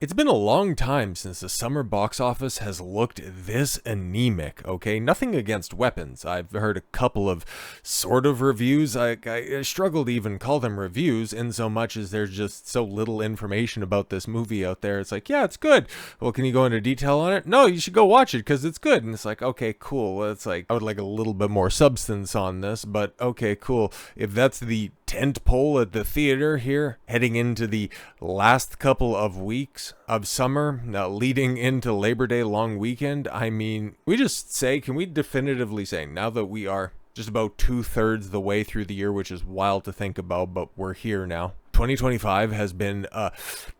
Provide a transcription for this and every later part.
It's been a long time since the summer box office has looked this anemic, okay? Nothing against Weapons. I've heard a couple of sort of reviews. I struggle to even call them reviews in so much as there's just so little information about this movie out there. It's like, yeah, it's good. Well, can you go into detail on it? No, you should go watch it because it's good. And it's like, okay, cool. Well, it's like, I would like a little bit more substance on this, but okay, cool. If that's the tent pole at the theater here, heading into the last couple of weeks of summer, leading into Labor Day long weekend, I mean, can we definitively say, now that we are just about 2/3 the way through the year, which is wild to think about, but we're here now. 2025 has been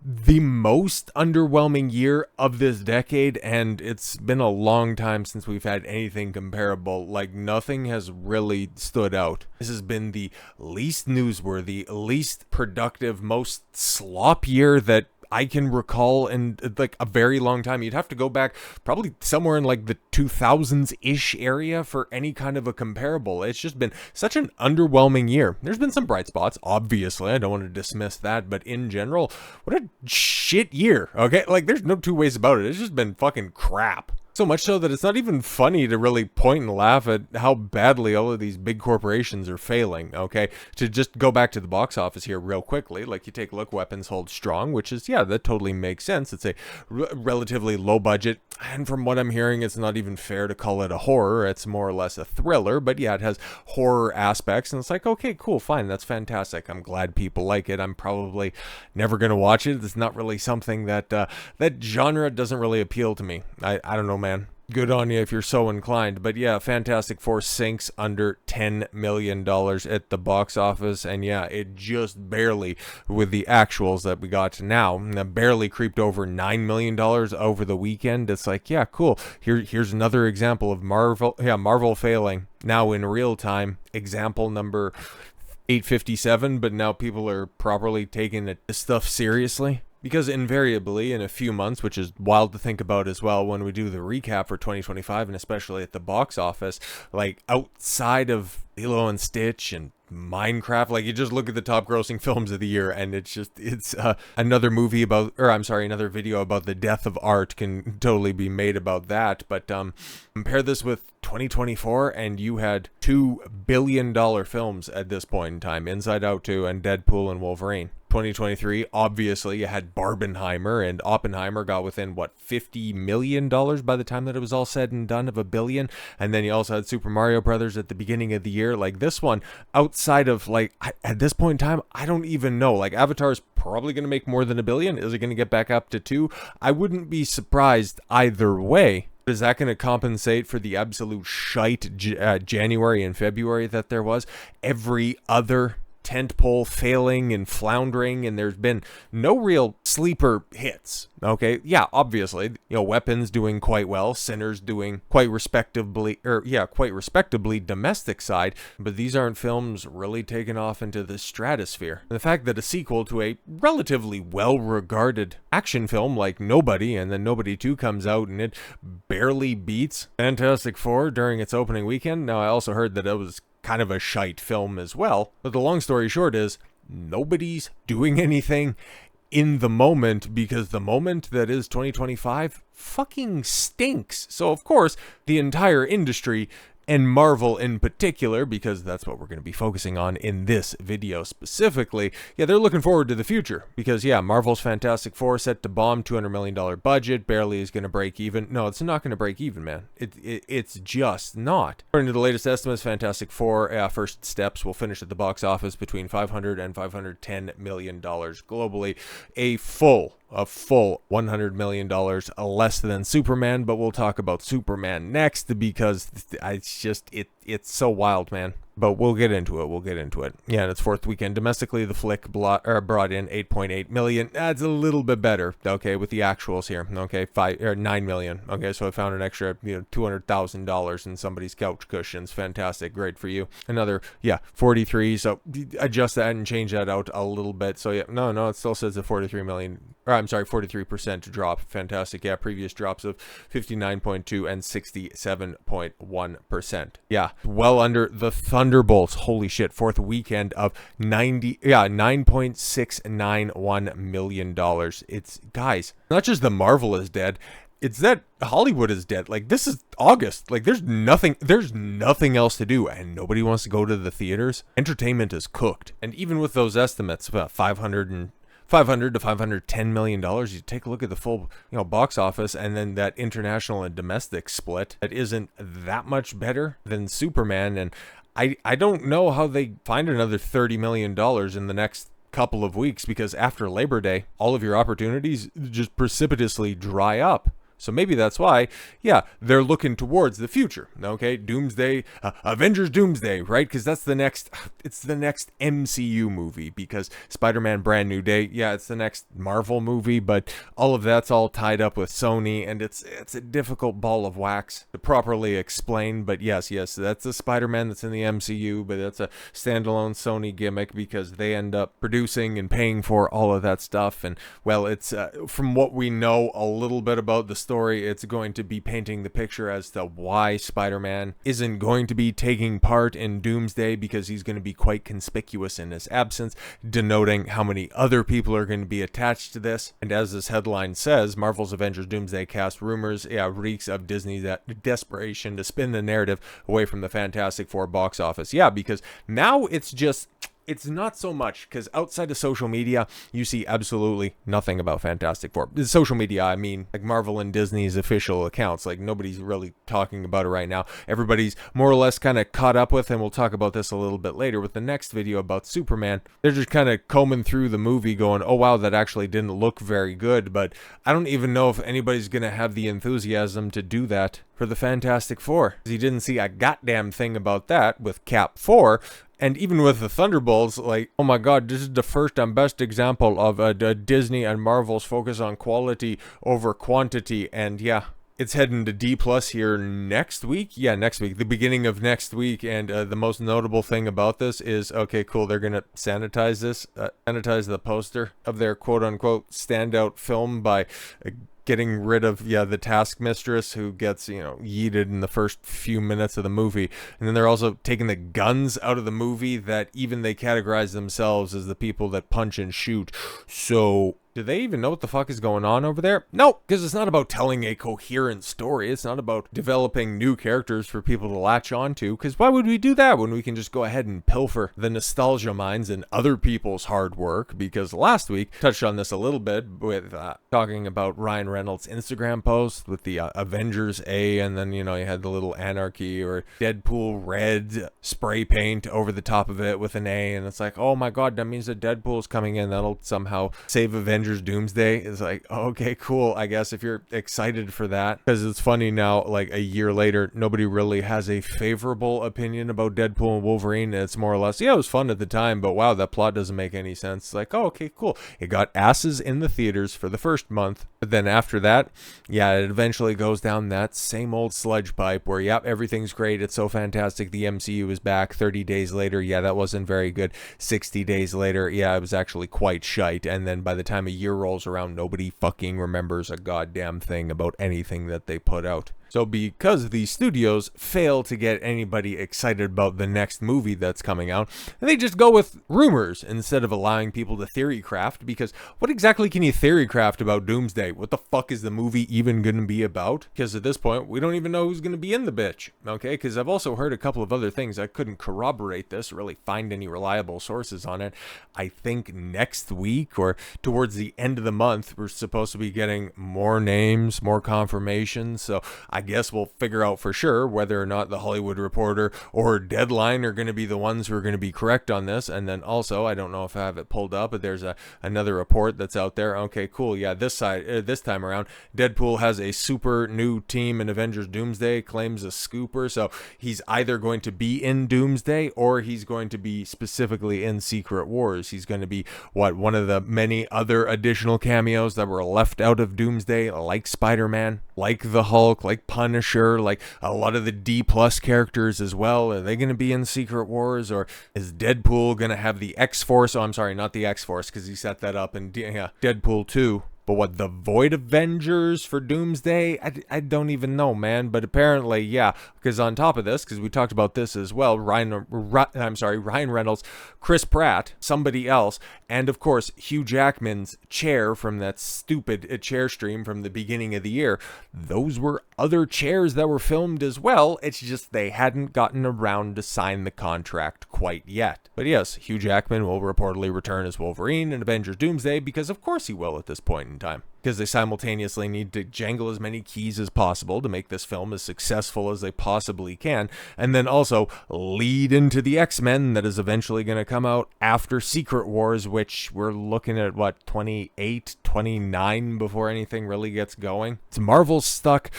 the most underwhelming year of this decade, and it's been a long time since we've had anything comparable. Like, nothing has really stood out. This has been the least newsworthy, least productive, most slop year that I can recall in like a very long time. You'd have to go back probably somewhere in like the 2000s-ish area for any kind of a comparable. It's just been such an underwhelming year. There's been some bright spots, obviously. I don't want to dismiss that, but in general, what a shit year, okay? Like, there's no two ways about it. It's just been fucking crap. So much so that it's not even funny to really point and laugh at how badly all of these big corporations are failing, okay? To just go back to the box office here real quickly, like you take a look, Weapons holds strong, which is, yeah, that totally makes sense. It's a relatively low budget, and from what I'm hearing, it's not even fair to call it a horror. It's more or less a thriller, but yeah, it has horror aspects, and it's like, okay, cool, fine, that's fantastic. I'm glad people like it. I'm probably never going to watch it. It's not really something that, that genre doesn't really appeal to me. I don't know, man. Good on you if you're so inclined. But yeah, Fantastic Four sinks under $10 million at the box office. And yeah, it just barely, with the actuals that we got now, barely creeped over $9 million over the weekend. It's like, yeah, cool. Here's another example of Marvel failing now in real time. Example number 857, but now people are properly taking this stuff seriously. Because invariably, in a few months, which is wild to think about as well, when we do the recap for 2025, and especially at the box office, like outside of Lilo and Stitch and Minecraft, like you just look at the top grossing films of the year, and it's another another video about the death of art can totally be made about that. But compare this with 2024, and you had $2 billion films at this point in time, Inside Out 2 and Deadpool and Wolverine. 2023, obviously, you had Barbenheimer, and Oppenheimer got within, $50 million by the time that it was all said and done of $1 billion. And then you also had Super Mario Brothers at the beginning of the year. Like, this one, outside of, like, at this point in time, I don't even know. Like, Avatar is probably going to make more than $1 billion. Is it going to get back up to 2? I wouldn't be surprised either way. Is that going to compensate for the absolute shite January and February that there was? Every other tentpole failing and floundering, and there's been no real sleeper hits. Okay, yeah, obviously, Weapons doing quite well, Sinners doing quite respectably domestic side, but these aren't films really taken off into the stratosphere. And the fact that a sequel to a relatively well-regarded action film like Nobody, and then Nobody 2 comes out and it barely beats Fantastic Four during its opening weekend. Now, I also heard that it was kind of a shite film as well, but the long story short is nobody's doing anything in the moment, because the moment that is 2025 fucking stinks. So of course the entire industry, and Marvel in particular, because that's what we're going to be focusing on in this video specifically, yeah, they're looking forward to the future. Because, yeah, Marvel's Fantastic Four set to bomb, $200 million budget, barely is going to break even. No, it's not going to break even, man. It's just not. According to the latest estimates, Fantastic Four first steps will finish at the box office between $500 and $510 million globally. A full $100 million less than Superman, but we'll talk about Superman next, because it's so wild, man. But we'll get into it. Yeah, in its fourth weekend domestically, the flick brought in $8.8 million. That's a little bit better, okay, with the actuals here. Okay, $9 million. Okay, so I found an extra, $200,000 in somebody's couch cushions. Fantastic, great for you. Another, 43. So adjust that and change that out a little bit. So yeah, no, it still says the $43 million or I'm sorry, 43% drop. Fantastic. Yeah, previous drops of 59.2 and 67.1%. Yeah, well under the Thunderbolts. Holy shit, fourth weekend of $9.691 million. It's, guys, not just the Marvel is dead, it's that Hollywood is dead. Like, this is August. Like, there's nothing else to do, and nobody wants to go to the theaters. Entertainment is cooked. And even with those estimates, about 500 to $510 million, you take a look at the full, box office, and then that international and domestic split, that isn't that much better than Superman. And I don't know how they find another $30 million in the next couple of weeks, because after Labor Day, all of your opportunities just precipitously dry up. So maybe that's why, they're looking towards the future. Okay, Doomsday, Avengers Doomsday, right? Because it's the next MCU movie, because Spider-Man Brand New Day, it's the next Marvel movie, but all of that's all tied up with Sony, and it's a difficult ball of wax to properly explain. But yes, that's the Spider-Man that's in the MCU, but that's a standalone Sony gimmick, because they end up producing and paying for all of that stuff. And well, it's from what we know a little bit about the story, it's going to be painting the picture as to why Spider-Man isn't going to be taking part in Doomsday, because he's going to be quite conspicuous in his absence, denoting how many other people are going to be attached to this. And as this headline says, Marvel's Avengers Doomsday cast rumors reeks of Disney's desperation to spin the narrative away from the Fantastic Four box office. Because now it's not so much, because outside of social media, you see absolutely nothing about Fantastic Four. Social media, I mean, like Marvel and Disney's official accounts. Like, nobody's really talking about it right now. Everybody's more or less kind of caught up with, and we'll talk about this a little bit later with the next video about Superman. They're just kind of combing through the movie going, oh wow, that actually didn't look very good. But I don't even know if anybody's going to have the enthusiasm to do that for the Fantastic Four. You didn't see a goddamn thing about that with Cap 4. And even with the Thunderbolts, like, oh my god, this is the first and best example of Disney and Marvel's focus on quality over quantity. And it's heading to D+ here next week. Next week, the beginning of next week. And the most notable thing about this is, okay, cool, they're going to sanitize the poster of their quote-unquote standout film by getting rid of the taskmistress, who gets yeeted in the first few minutes of the movie. And then they're also taking the guns out of the movie that even they categorize themselves as the people that punch and shoot. So do they even know what the fuck is going on over there? No, because it's not about telling a coherent story. It's not about developing new characters for people to latch onto, because why would we do that when we can just go ahead and pilfer the nostalgia mines and other people's hard work? Because last week, touched on this a little bit with talking about Ryan Reynolds' Instagram post with the Avengers A, and then, you had the little anarchy or Deadpool red spray paint over the top of it with an A, and it's like, oh my god, that means that Deadpool's coming in. That'll somehow save Avengers Doomsday. Is like, okay, cool, I guess, if you're excited for that. Because it's funny now, like a year later, nobody really has a favorable opinion about Deadpool and Wolverine. It's more or less, it was fun at the time, but wow, that plot doesn't make any sense. It's like, oh, okay, cool, it got asses in the theaters for the first month, but then after that, it eventually goes down that same old sludge pipe where everything's great, it's so fantastic, the MCU is back. 30 days later, that wasn't very good. 60 days later, it was actually quite shite. And then by the time a year rolls around, nobody fucking remembers a goddamn thing about anything that they put out. So because these studios fail to get anybody excited about the next movie that's coming out, they just go with rumors instead of allowing people to theory craft. Because what exactly can you theory craft about Doomsday? What the fuck is the movie even going to be about? Because at this point, we don't even know who's going to be in the bitch. Okay, because I've also heard a couple of other things. I couldn't corroborate this, really find any reliable sources on it. I think next week or towards the end of the month, we're supposed to be getting more names, more confirmations. So I guess we'll figure out for sure whether or not the Hollywood Reporter or Deadline are going to be the ones who are going to be correct on this. And then also, I don't know if I have it pulled up, but there's another report that's out there. Okay, cool. This time around, Deadpool has a super new team in Avengers Doomsday, claims a scooper. So he's either going to be in Doomsday or he's going to be specifically in Secret Wars. He's going to be one of the many other additional cameos that were left out of Doomsday, like Spider-Man, like the Hulk, like Punisher, like a lot of the D+ characters as well. Are they going to be in Secret Wars, or is Deadpool going to have the X-Force? Oh, I'm sorry, not the X-Force, because he set that up in Deadpool 2. But what, the Void Avengers for Doomsday? I don't even know, man. But apparently, yeah, because on top of this, because we talked about this as well, Ryan Reynolds, Chris Pratt, somebody else, and of course, Hugh Jackman's chair from that stupid chair stream from the beginning of the year. Those were other chairs that were filmed as well. It's just they hadn't gotten around to sign the contract quite yet. But yes, Hugh Jackman will reportedly return as Wolverine in Avengers Doomsday, because of course he will at this point in time. Because they simultaneously need to jangle as many keys as possible to make this film as successful as they possibly can, and then also lead into the X-Men that is eventually going to come out after Secret Wars, which we're looking at, what, 28, 29 before anything really gets going. It's Marvel stuck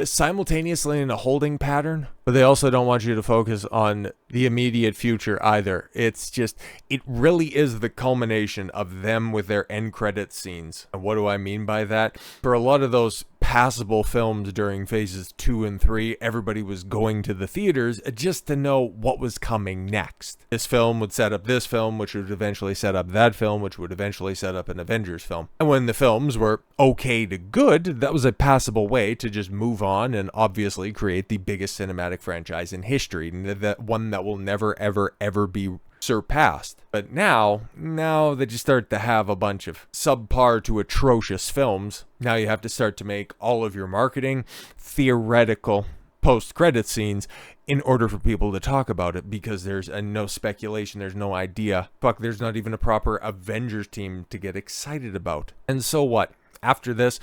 simultaneously in a holding pattern, but they also don't want you to focus on the immediate future either. It's just, it really is the culmination of them with their end credit scenes. And what do I mean by that? For a lot of those passable films during phases 2 and 3, everybody was going to the theaters just to know what was coming next. This film would set up this film, which would eventually set up that film, which would eventually set up an Avengers film. And when the films were okay to good, that was a passable way to just move on and obviously create the biggest cinematic franchise in history, that one that will never ever be surpassed. But now that you start to have a bunch of subpar to atrocious films, now you have to start to make all of your marketing theoretical post-credit scenes in order for people to talk about it, because there's no speculation, there's no idea. Fuck, there's not even a proper Avengers team to get excited about. And so what? After this,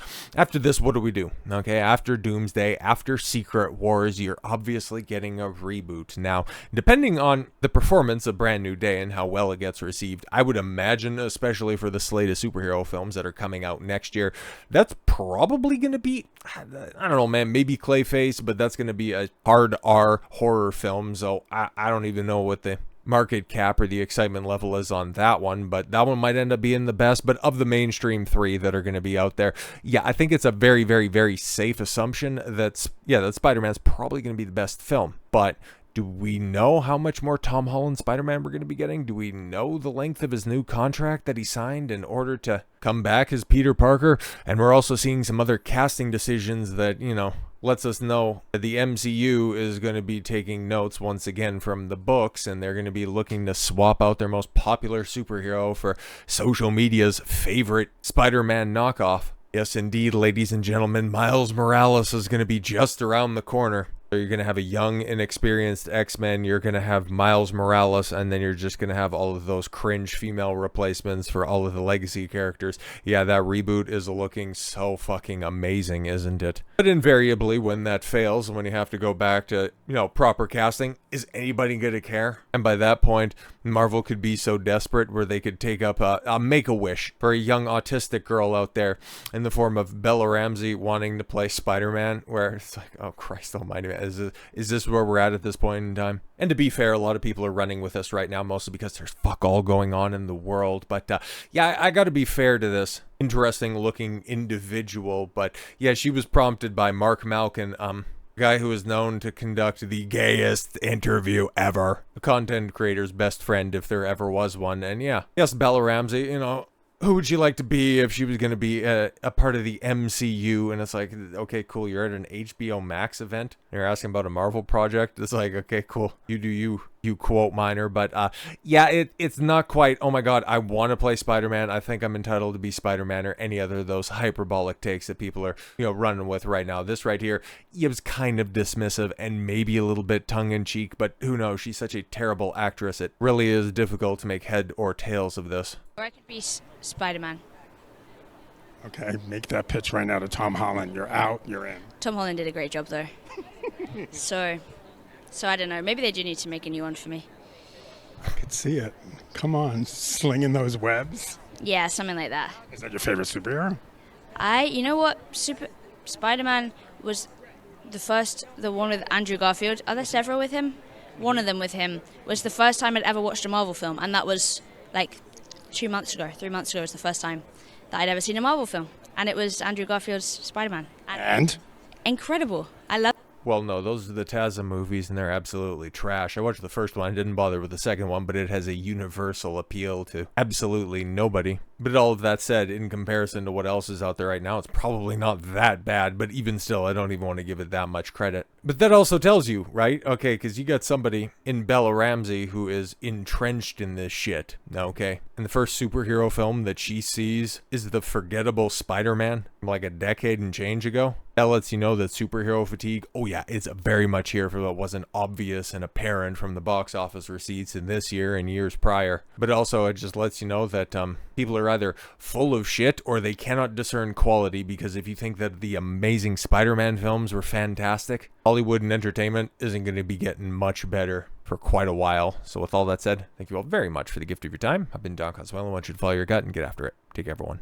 what do we do? Okay, after Doomsday, after Secret Wars, you're obviously getting a reboot. Now, depending on the performance of Brand New Day and how well it gets received, I would imagine, especially for the slate of superhero films that are coming out next year, that's probably going to be, I don't know, man, maybe Clayface, but that's going to be a hard R horror film, so I don't even know what the market cap or the excitement level is on that one, but that one might end up being the best. But of the mainstream 3 that are going to be out there, yeah, I think it's a very, very, very safe assumption that Spider-Man's probably going to be the best film. But do we know how much more Tom Holland Spider-Man we're going to be getting? Do we know the length of his new contract that he signed in order to come back as Peter Parker? And we're also seeing some other casting decisions that, lets us know that the MCU is going to be taking notes once again from the books, and they're going to be looking to swap out their most popular superhero for social media's favorite Spider-Man knockoff. Yes, indeed, ladies and gentlemen, Miles Morales is going to be just around the corner. So you're going to have a young, inexperienced X-Men, you're going to have Miles Morales, and then you're just going to have all of those cringe female replacements for all of the legacy characters. Yeah, that reboot is looking so fucking amazing, isn't it? But invariably, when that fails, when you have to go back to, proper casting, is anybody going to care? And by that point, Marvel could be so desperate where they could take up a Make-A-Wish for a young autistic girl out there in the form of Bella Ramsey wanting to play Spider-Man, where it's like, oh Christ almighty, man. Is this where we're at this point in time? And to be fair, a lot of people are running with us right now, mostly because there's fuck all going on in the world. But yeah, I gotta be fair to this interesting looking individual. But yeah, she was prompted by Mark Malkin, guy who is known to conduct the gayest interview ever. A content creator's best friend, if there ever was one. And yeah, yes, Bella Ramsey, who would she like to be if she was going to be a part of the MCU? And it's like, okay, cool, you're at an HBO Max event, and you're asking about a Marvel project. It's like, okay, cool, you do you quote minor. But yeah, it's not quite, oh my god, I want to play Spider-Man, I think I'm entitled to be Spider-Man, or any other of those hyperbolic takes that people are, running with right now. This right here, it was kind of dismissive and maybe a little bit tongue-in-cheek, but who knows, she's such a terrible actress, it really is difficult to make head or tails of this. Or I could be Spider-Man. Okay, make that pitch right now to Tom Holland. You're out, you're in. Tom Holland did a great job, though. So I don't know. Maybe they do need to make a new one for me. I could see it. Come on, slinging those webs. Yeah, something like that. Is that your favorite superhero? You know what? Spider-Man was the one with Andrew Garfield. Are there several with him? One of them with him was the first time I'd ever watched a Marvel film, and that was like 3 months ago was the first time that I'd ever seen a Marvel film, and it was Andrew Garfield's Spider-Man. And? Incredible. I love Well, no, those are the Tazza movies, and they're absolutely trash. I watched the first one, I didn't bother with the second one, but it has a universal appeal to absolutely nobody. But all of that said, in comparison to what else is out there right now, it's probably not that bad, but even still, I don't even want to give it that much credit. But that also tells you, right? Okay, because you got somebody in Bella Ramsey who is entrenched in this shit, okay? And the first superhero film that she sees is the forgettable Spider-Man from like a decade and change ago. That lets you know that superhero fatigue, oh yeah, it's very much here for what wasn't obvious and apparent from the box office receipts in this year and years prior. But also it just lets you know that people are either full of shit or they cannot discern quality, because if you think that the amazing Spider-Man films were fantastic, Hollywood and entertainment isn't going to be getting much better for quite a while. So with all that said, thank you all very much for the gift of your time. I've been Don Consuelo. I want you to follow your gut and get after it. Take care, everyone.